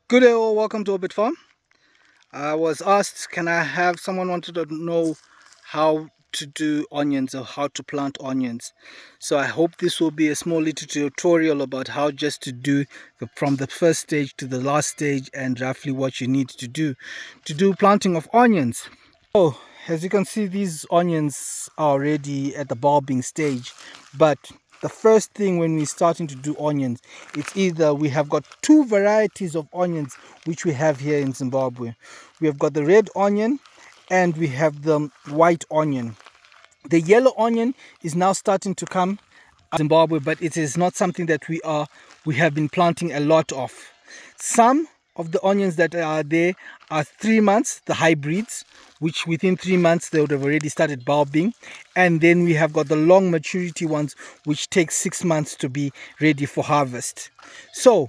Good day all, welcome to Orbit Farm. I was asked, can I have someone wanted to know how to do onions or how to plant onions. So I hope this will be a small little tutorial about how just to do from the first stage to the last stage and roughly what you need to do planting of onions. Oh, as you can see, these onions are already at the bulbing stage, but the first thing when we're starting to do onions, it's either we have got two varieties of onions which we have here in Zimbabwe. We have got the red onion and we have the white onion. The yellow onion is now starting to come in Zimbabwe, but it is not something that we have been planting a lot of. Some of the onions that are there are 3 months, the hybrids, which within 3 months they would have already started bulbing. And then we have got the long maturity ones, which take 6 months to be ready for harvest. So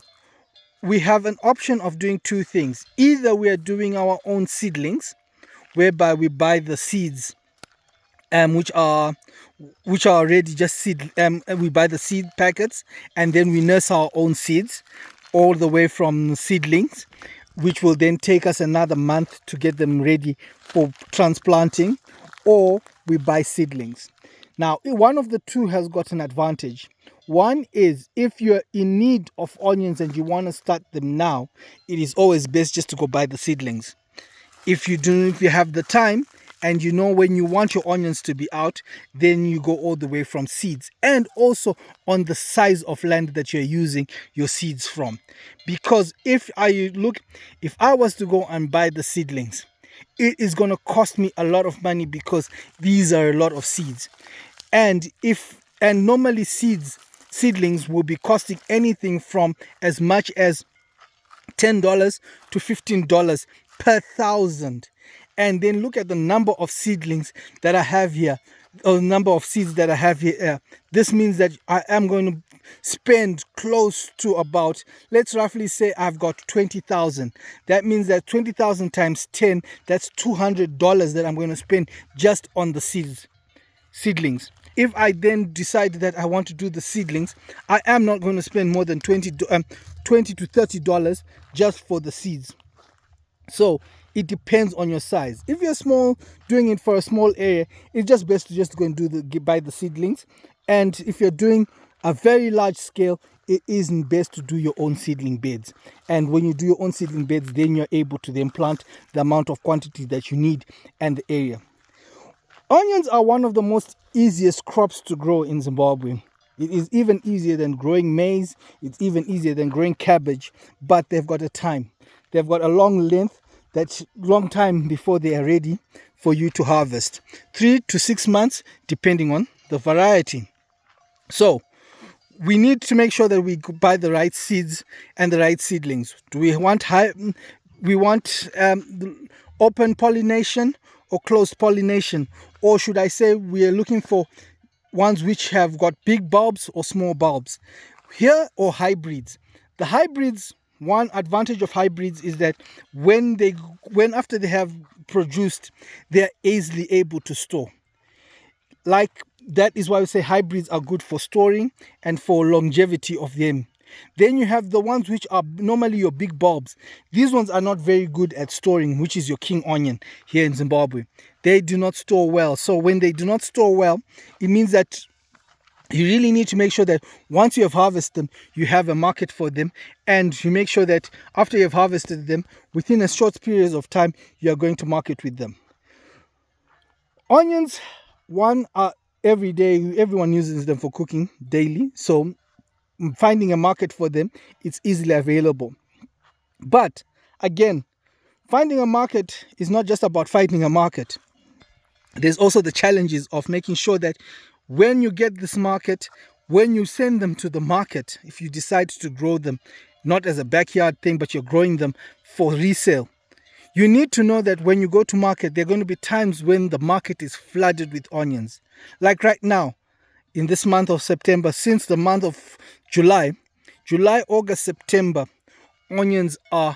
we have an option of doing two things. Either we are doing our own seedlings, whereby we buy the seeds which are already just seed. We buy the seed packets and then we nurse our own seeds all the way from seedlings, which will then take us another month to get them ready for transplanting, or we buy seedlings. Now, one of the two has got an advantage. One is if you're in need of onions and you want to start them now, it is always best just to go buy the seedlings. If you have the time and you know when you want your onions to be out, then you go all the way from seeds, and also on the size of land that you're using your seeds from. Because if I was to go and buy the seedlings, it is going to cost me a lot of money because these are a lot of seeds. And normally seedlings will be costing anything from as much as $10 to $15 per thousand. And then look at the number of seedlings that I have here, or the number of seeds that I have here. This means that I am going to spend close to about, let's roughly say I've got 20,000. That means that 20,000 times 10, that's $200 that I'm going to spend just on the seedlings. If I then decide that I want to do the seedlings, I am not going to spend more than $20 to $30 just for the seeds. So it depends on your size. If you're small, doing it for a small area, it's just best to just go and buy the seedlings. And if you're doing a very large scale, it isn't best to do your own seedling beds. And when you do your own seedling beds, then you're able to then plant the amount of quantity that you need and the area. Onions are one of the most easiest crops to grow in Zimbabwe. It is even easier than growing maize. It's even easier than growing cabbage, but they've got a time. They've got a long length, that's long time before they are ready for you to harvest. 3 to 6 months, depending on the variety. So we need to make sure that we buy the right seeds and the right seedlings. Do we want open pollination or closed pollination? Or should I say we are looking for ones which have got big bulbs or small bulbs here, or hybrids? The hybrids, one advantage of hybrids is that when after they have produced, they're easily able to store. Like that is why we say hybrids are good for storing and for longevity of them. Then you have the ones which are normally your big bulbs. These ones are not very good at storing, which is your king onion here in Zimbabwe. They do not store well. So when they do not store well, it means that you really need to make sure that once you have harvested them, you have a market for them, and you make sure that after you have harvested them, within a short period of time, you are going to market with them. Onions, are every day, everyone uses them for cooking daily. So finding a market for them, it's easily available. But again, finding a market is not just about finding a market. There's also the challenges of making sure that when you get this market, when you send them to the market, if you decide to grow them, not as a backyard thing, but you're growing them for resale, you need to know that when you go to market, there are going to be times when the market is flooded with onions. Like right now, in this month of September, since the month of July, August, September, onions are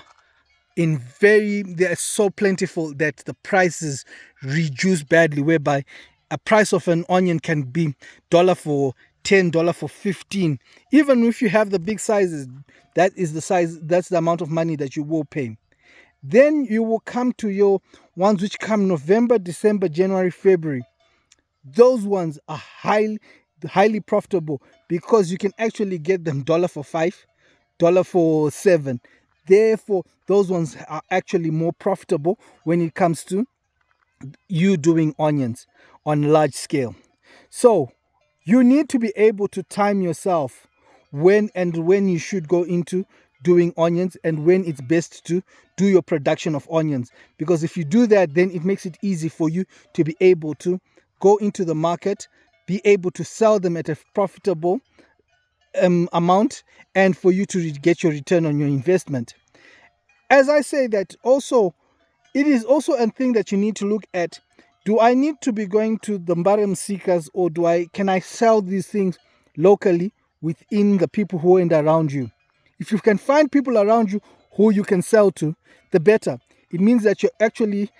they are so plentiful that the prices reduce badly, whereby a price of an onion can be $10 $10 for 15. Even if you have the big sizes, that is the size, that's the amount of money that you will pay. Then you will come to your ones which come November, December, January, February. Those ones are highly profitable because you can actually get them $1 for 5, $1 for 7. Therefore, those ones are actually more profitable when it comes to you doing onions on large scale. So you need to be able to time yourself when you should go into doing onions and when it's best to do your production of onions, because if you do that, then it makes it easy for you to be able to go into the market, be able to sell them at a profitable amount, and for you to get your return on your investment. As I say that also, it is also a thing that you need to look at. Do I need to be going to the Mbarem seekers, or can I sell these things locally within the people who are around you? If you can find people around you who you can sell to, the better. It means that you're actually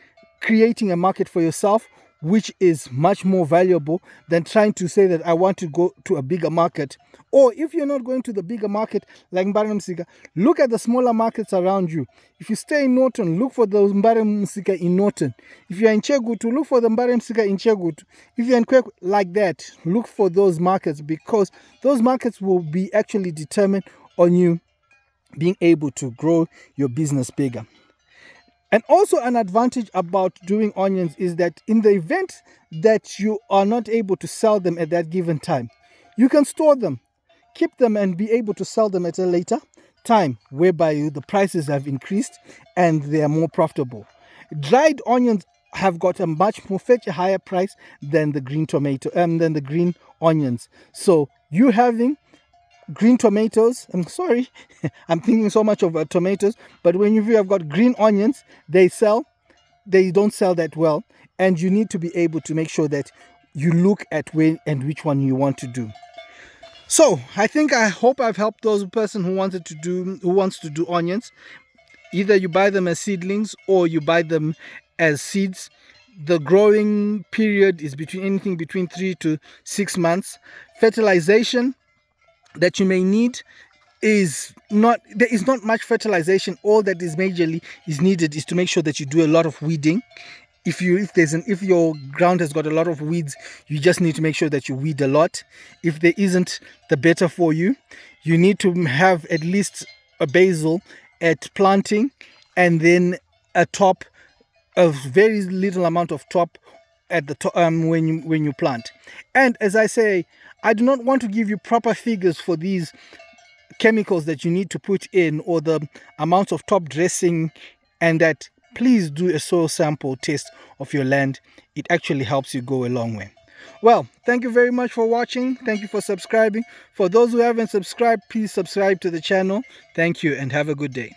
creating a market for yourself, which is much more valuable than trying to say that I want to go to a bigger market. Or if you're not going to the bigger market like Mbarem Sika, look at the smaller markets around you. If you stay in Norton, look for the Mbarem Sika in Norton. If you're in Chegutu, look for the Mbarem Sika in Chegutu. If you're in Kwek, like that, look for those markets, because those markets will be actually determined on you being able to grow your business bigger. And also an advantage about doing onions is that in the event that you are not able to sell them at that given time, you can store them, keep them, and be able to sell them at a later time, whereby the prices have increased and they are more profitable. Dried onions have got a much higher price than the green green onions. So you having green tomatoes, I'm sorry, I'm thinking so much of tomatoes, but when you have got green onions, they don't sell that well, and you need to be able to make sure that you look at when and which one you want to do. So I hope I've helped those person who wants to do onions. Either you buy them as seedlings or you buy them as seeds. The growing period is anything between 3 to 6 months. Fertilization that you may need there is not much fertilization. All that is majorly is needed is to make sure that you do a lot of weeding. If your ground has got a lot of weeds, you just need to make sure that you weed a lot. If there isn't, the better for you. You need to have at least a basil at planting, and then a very little amount of top at the top when you plant. And as I say, I do not want to give you proper figures for these chemicals that you need to put in, or the amount of top dressing, and that. Please do a soil sample test of your land. It actually helps you go a long way. Well, thank you very much for watching. Thank you for subscribing. For those who haven't subscribed, please subscribe to the channel. Thank you and have a good day.